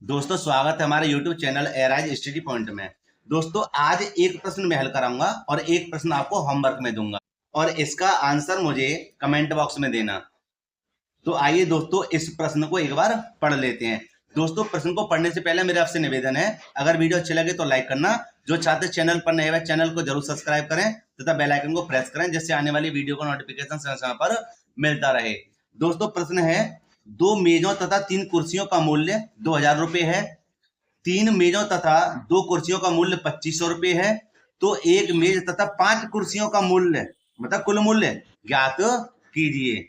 दोस्तों स्वागत है हमारे YouTube channel arise study point में। दोस्तों आज एक प्रश्न मैं हल कराऊंगा और एक प्रश्न आपको होमवर्क में दूंगा और इसका आंसर मुझे कमेंट बॉक्स में देना। तो आइए दोस्तों इस प्रश्न को एक बार पढ़ लेते हैं। दोस्तों प्रश्न को पढ़ने से पहले मेरे आपसे निवेदन है, अगर वीडियो अच्छी लगे तो लाइक करना, जो छात्र चैनल पर नए हैं चैनल को जरूर सब्सक्राइब करें तथा बेल आइकन को प्रेस करें जिससे आने वाली वीडियो का नोटिफिकेशन समय समय पर मिलता रहे। दोस्तों प्रश्न है, दो मेजों तथा तीन कुर्सियों का मूल्य 2000 रुपये है। तीन मेजों तथा दो कुर्सियों का मूल्य 2500 रुपये है। तो एक मेज तथा 5 कुर्सियों का मूल्य मतलब कुल मूल्य ज्ञात कीजिए।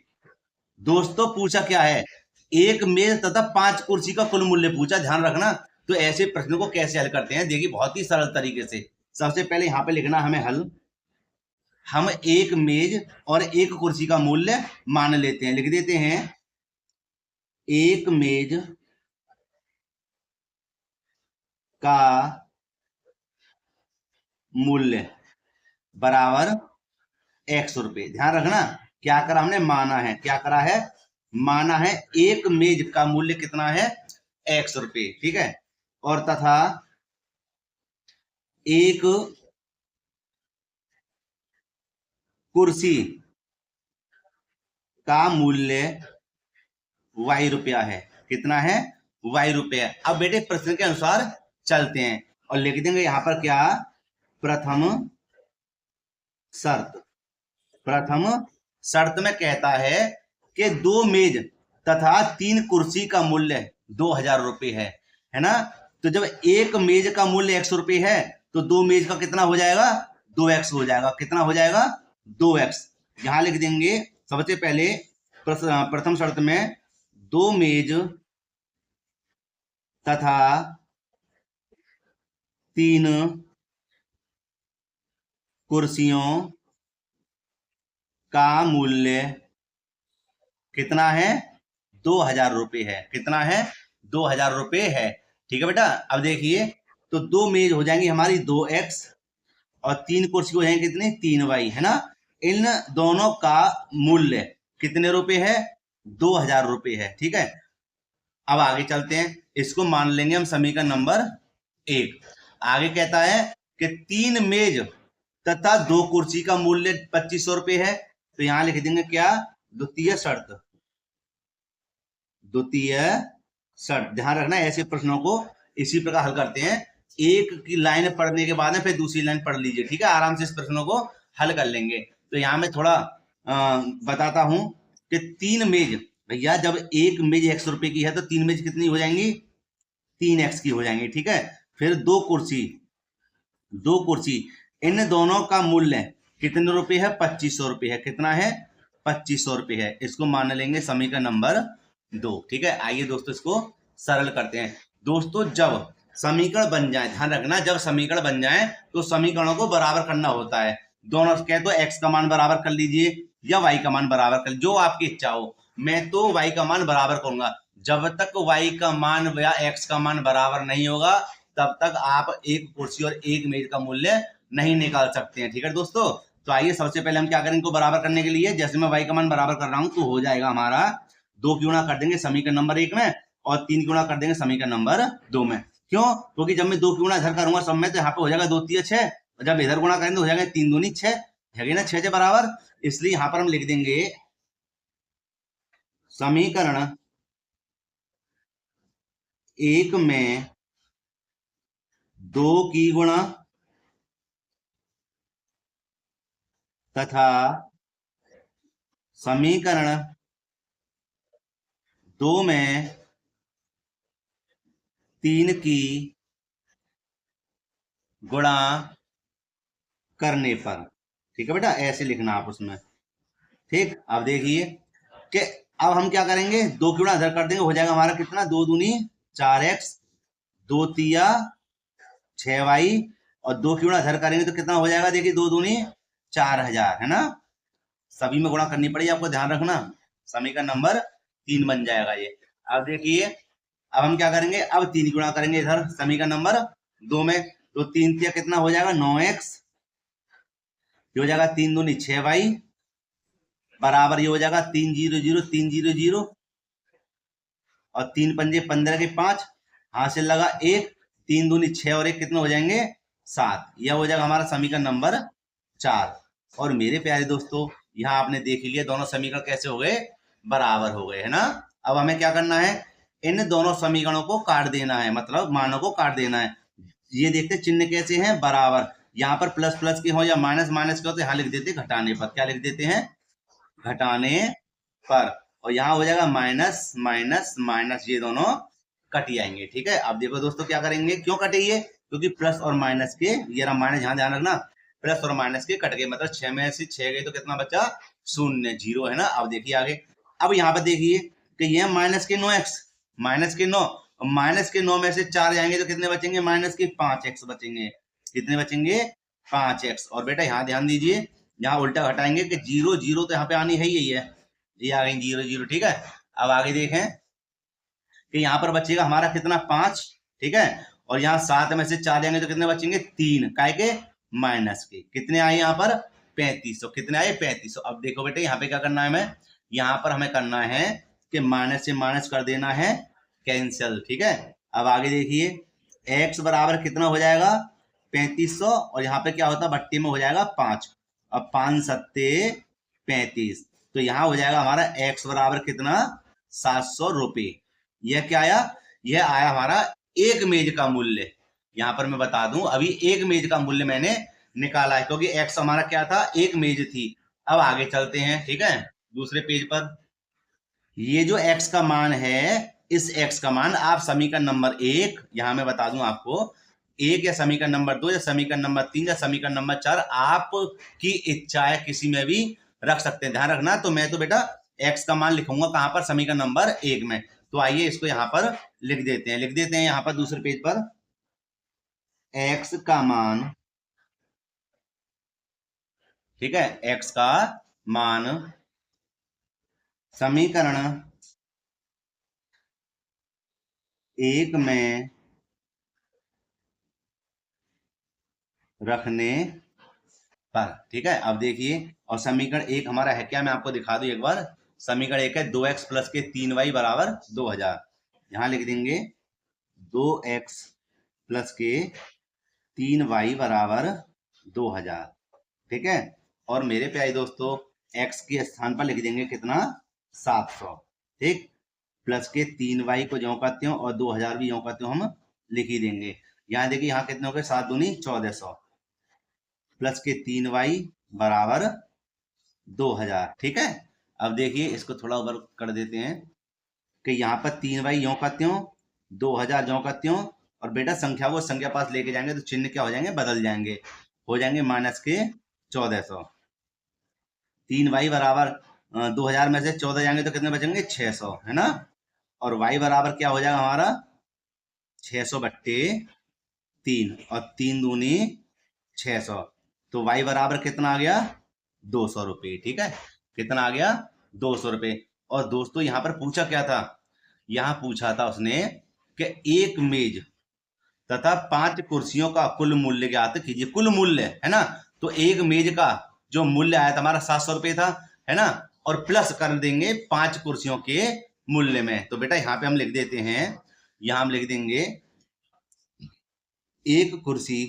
दोस्तों पूछा क्या है, एक मेज तथा 5 कुर्सी का कुल मूल्य पूछा, ध्यान रखना। तो ऐसे प्रश्नों को कैसे हल करते हैं, देखिए बहुत ही सरल तरीके से। सबसे पहले यहाँ पे लिखना हमें हल, हम एक मेज और एक कुर्सी का मूल्य मान लेते हैं। लिख देते हैं एक मेज का मूल्य बराबर 100 रुपये। ध्यान रखना क्या करा हमने, माना है। क्या करा है, माना है। एक मेज का मूल्य कितना है, 100 रुपये, ठीक है। और तथा एक कुर्सी का मूल्य y रुपया है। कितना है, y रुपया। अब बेटे प्रश्न के अनुसार चलते हैं और लिख देंगे यहां पर क्या, प्रथम शर्त। प्रथम शर्त में कहता है कि दो मेज तथा तीन कुर्सी का मूल्य 2000 रुपये है ना। तो जब एक मेज का मूल्य 100 रुपये है तो दो मेज का कितना हो जाएगा, 2x हो जाएगा। कितना हो जाएगा, 2x। यहां लिख देंगे सबसे पहले प्रथम शर्त में दो मेज तथा तीन कुर्सियों का मूल्य कितना है, 2000 रुपये है। कितना है, 2000 रुपये है, ठीक है बेटा। अब देखिए तो दो मेज हो जाएंगी हमारी 2x और तीन कुर्सी हो जाएंगे कितनी, 3y, है ना। इन दोनों का मूल्य कितने रुपए है, 2000 रुपये है, ठीक है। अब आगे चलते हैं, इसको मान लेंगे हम समीकरण नंबर 1। आगे कहता है कि तीन मेज तथा दो कुर्सी का मूल्य 2500 रुपये है। तो यहां लिख देंगे क्या, द्वितीय शर्त। द्वितीय शर्त, ध्यान रखना ऐसे प्रश्नों को इसी प्रकार हल करते हैं। एक की लाइन पढ़ने के बाद में फिर दूसरी लाइन पढ़ लीजिए, ठीक है। आराम से इस प्रश्नों को हल कर लेंगे। तो यहां मैं थोड़ा बताता हूं कि तीन मेज, भैया जब एक मेज 100 रुपये की है तो तीन मेज कितनी हो जाएंगी, 3x की हो जाएंगी, ठीक है। फिर दो कुर्सी, दो कुर्सी, इन दोनों का मूल्य कितने रुपए है, 2500 रुपये है। कितना है, 2500 रुपये है। इसको मान लेंगे समीकरण नंबर 2, ठीक है। आइए दोस्तों इसको सरल करते हैं। दोस्तों जब समीकरण बन जाए, ध्यान रखना, जब समीकरण बन जाए तो समीकरणों को बराबर करना होता है। दोनों कह तो x का मान बराबर कर लीजिए या y का मान बराबर कर, जो आपकी इच्छा हो। मैं तो y का मान बराबर करूंगा। जब तक y का मान या x का मान बराबर नहीं होगा तब तक आप एक कुर्सी और एक मेज का मूल्य नहीं निकाल सकते हैं, ठीक है दोस्तों। तो आइए सबसे पहले हम क्या करें, इनको बराबर करने के लिए, जैसे मैं y का मान बराबर कर रहा हूं तो हो जाएगा हमारा 2 की गुणा कर देंगे समीकरण नंबर 1 में और 3 की गुणा कर देंगे समीकरण नंबर 2 में। क्यों, क्योंकि जब मैं 2 की गुणा इधर करूंगा सब में तो यहाँ पे हो जाएगा 2 3 6, और जब इधर गुणा करेंगे तो हो जाएगा 3 दूनी 6, है ना, 6 बराबर। इसलिए यहां पर हम लिख देंगे समीकरण 1 में 2 की गुणा तथा समीकरण 2 में 3 की गुणा करने पर, ठीक है बेटा, ऐसे लिखना आप उसमें, ठीक। अब देखिए कि अब हम क्या करेंगे, 2 की गुणा इधर कर देंगे, हो जाएगा हमारा कितना, 2 दूनी 4x, 2 तिया 6y, और 2 की गुणा इधर करेंगे तो कितना हो जाएगा, देखिए 2 दूनी 4000, है ना। सभी में गुणा करनी पड़ेगी आपको, ध्यान रखना। समीकरण नंबर 3 बन जाएगा ये। अब देखिए अब हम क्या करेंगे, अब 3 गुणा करेंगे इधर समीकरण नंबर 2 में, तो 3 तिया कितना हो जाएगा, 9x, ये हो जाएगा 3 दूनी 6y, बराबर ये हो जाएगा 3 0 0 3 0 0, और 3 पंजे 15 के 5, हासिल लगा 1, 3 दूनी 6 और 1 कितने हो जाएंगे 7। यह हो जाएगा हमारा समीकरण नंबर 4। और मेरे प्यारे दोस्तों यहाँ आपने देख लिया दोनों समीकरण कैसे हो गए, बराबर हो गए, है ना। अब हमें क्या करना है, इन दोनों समीकरणों को काट देना है, मतलब मानों को काट देना है। ये देखते चिन्ह कैसे हैं, बराबर। यहाँ पर प्लस प्लस के हो या माइनस माइनस के हो तो यहाँ लिख देते घटाने पर। क्या लिख देते हैं, घटाने पर। और यहाँ हो जाएगा माइनस माइनस माइनस, ये दोनों कट जाएंगे। ठीक है, अब देखो दोस्तों क्या करेंगे, क्यों कटेंगे, क्योंकि प्लस और माइनस के, ये रहा माइनस, यहाँ ध्यान रखना, प्लस और माइनस के कट गए, मतलब 6 में से 6 गए तो कितना बचा 0, 0 है ना। अब देखिए आगे, अब यहाँ पर देखिए कि ये माइनस के 9x, माइनस के 9, माइनस के 9 में से 4 जाएंगे तो कितने बचेंगे, माइनस के 5x बचेंगे। कितने बचेंगे 5x। और बेटा यहाँ ध्यान दीजिए, यहाँ उल्टा घटाएंगे कि 0 0 तो यहाँ पे आनी है यही है, ये आ गई 0 0। ठीक है, अब आगे देखें कि यहाँ पर बचेगा हमारा कितना 5। ठीक है, और यहाँ 7 में से 4 जाएंगे तो कितने बचेंगे 3, काय के माइनस के। कितने आए यहाँ पर 3500, कितने आए 3500। अब देखो बेटे यहाँ पे क्या करना है, हमें यहाँ पर हमें करना है कि माइनस से माइनस कर देना है कैंसिल। ठीक है, अब आगे देखिए x बराबर कितना हो जाएगा 3500, और यहाँ पे क्या होता है बट्टी में हो जाएगा 5। अब 5 सत्ते 35, तो यहाँ हो जाएगा हमारा x बराबर कितना 700 रुपये। यह क्या आया, यह आया हमारा एक मेज का मूल्य। यहाँ पर मैं बता दूं अभी एक मेज का मूल्य मैंने निकाला है, क्योंकि x हमारा क्या था, एक मेज थी। अब आगे चलते हैं, ठीक है, दूसरे पेज पर। ये जो x का मान है, इस x का मान आप समीकरण नंबर 1, यहां मैं बता दूं आपको, 1 या समीकरण नंबर 2 या समीकरण नंबर 3 या समीकरण नंबर 4, आपकी इच्छा है किसी में भी रख सकते हैं। ध्यान रखना, तो मैं तो बेटा x का मान लिखूंगा कहां पर, समीकरण नंबर 1 में। तो आइए इसको यहाँ पर लिख देते हैं, यहाँ पर दूसरे पेज पर x का मान, ठीक है, x का मान समीकरण 1 में रखने पर। ठीक है, अब देखिए, और समीकरण 1 हमारा है क्या, मैं आपको दिखा दूं एक बार। समीकरण 1 है 2x प्लस के 3y बराबर 2000। यहां लिख देंगे 2x प्लस के 3y बराबर 2000। ठीक है, और मेरे प्यारे दोस्तों x के स्थान पर लिख देंगे कितना 700। ठीक, प्लस के 3y को ज्यों करते हो और 2000 भी ज्यों करते हो हम लिख ही देंगे। यहाँ देखिए यहाँ कितने हो गए 7 दूनी 1400, प्लस के 3y बराबर 2000। ठीक है, अब देखिए इसको थोड़ा ऊपर कर देते हैं कि यहाँ पर 3y ज्यों करते हो 2000 ज्यों करते हो, और बेटा संख्या को संख्या पास लेके जाएंगे तो चिन्ह क्या हो जाएंगे, बदल जाएंगे, हो जाएंगे माइनस के 1400। 3y बराबर 2000 में से 14 जाएंगे तो कितने बचेंगे 600, है ना। और y बराबर क्या हो जाएगा हमारा 600 बट्टे 3, और 3 दूनी 600, तो y बराबर कितना आ गया 200 रुपये। ठीक है, कितना आ गया 200 रुपये। और दोस्तों यहाँ पर पूछा क्या था, यहाँ पूछा था उसने कि एक मेज तथा 5 कुर्सियों का कुल मूल्य ज्ञात कीजिए। कुल मूल्य है ना, तो एक मेज का जो मूल्य आया था हमारा 700 रुपये था, है ना, और प्लस कर देंगे 5 कुर्सियों के मूल्य में। तो बेटा यहाँ पे हम लिख देते हैं, यहाँ हम लिख देंगे एक कुर्सी,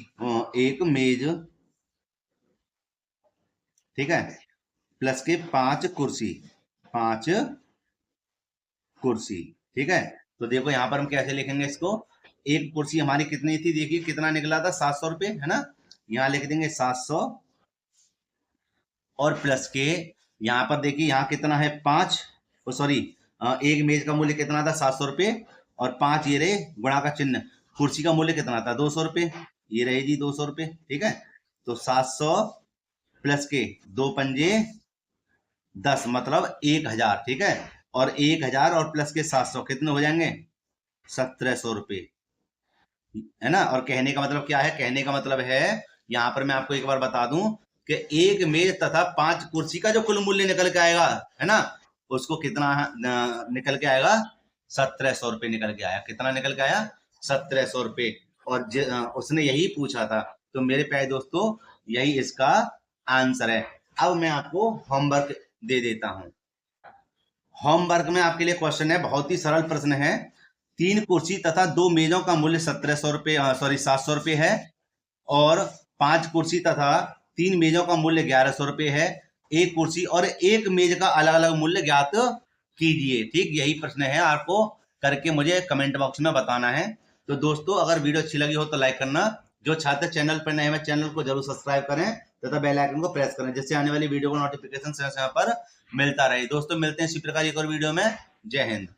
एक मेज, ठीक है, प्लस के 5 कुर्सी, 5 कुर्सी। ठीक है, तो देखो यहाँ पर हम कैसे लिखेंगे इसको, एक कुर्सी हमारी कितनी थी, देखिए कितना निकला था 700 रुपये, है ना। यहाँ लिख देंगे 700, और प्लस के यहाँ पर देखिए यहाँ कितना है 5, सॉरी एक मेज का मूल्य कितना था 700 रुपये, और 5 ये रहे गुणा का चिन्ह, कुर्सी का मूल्य कितना था 200 रुपये, ये रहे जी 200 रुपये। ठीक है, तो 700 प्लस के 2 पंजे 10, मतलब 1000। ठीक है, और 1000 और प्लस के 700 कितने हो जाएंगे 1700 रुपये, है ना। और कहने का मतलब क्या है, कहने का मतलब है यहाँ पर मैं आपको एक बार बता दूं कि एक मेज तथा 5 कुर्सी का जो कुल मूल्य निकल के आएगा, है ना, उसको कितना निकल के आएगा 1700 रुपये निकल के आया। कितना निकल के आया 1700 रुपये, और उसने यही पूछा था। तो मेरे प्यारे दोस्तों यही इसका आंसर है। अब मैं आपको होमवर्क दे देता हूं। होमवर्क में आपके लिए क्वेश्चन है, बहुत ही सरल प्रश्न है, 3 कुर्सी तथा 2 मेजों का मूल्य 1700 रुपये 700 रुपये है, और 5 कुर्सी तथा 3 मेजों का मूल्य 1100 रुपये है। एक कुर्सी और एक मेज का अलग अलग मूल्य ज्ञात कीजिए। ठीक, यही प्रश्न है, आपको करके मुझे कमेंट बॉक्स में बताना है। तो दोस्तों, अगर वीडियो अच्छी लगी हो तो लाइक करना, जो छात्र चैनल पर नए हैं चैनल को जरूर सब्सक्राइब करें तथा बेल आइकन को प्रेस करें, जिससे आने वाली वीडियो को नोटिफिकेशन समय समय पर मिलता रहे। दोस्तों, मिलते हैं इसी प्रकार एक और वीडियो में। जय हिंद।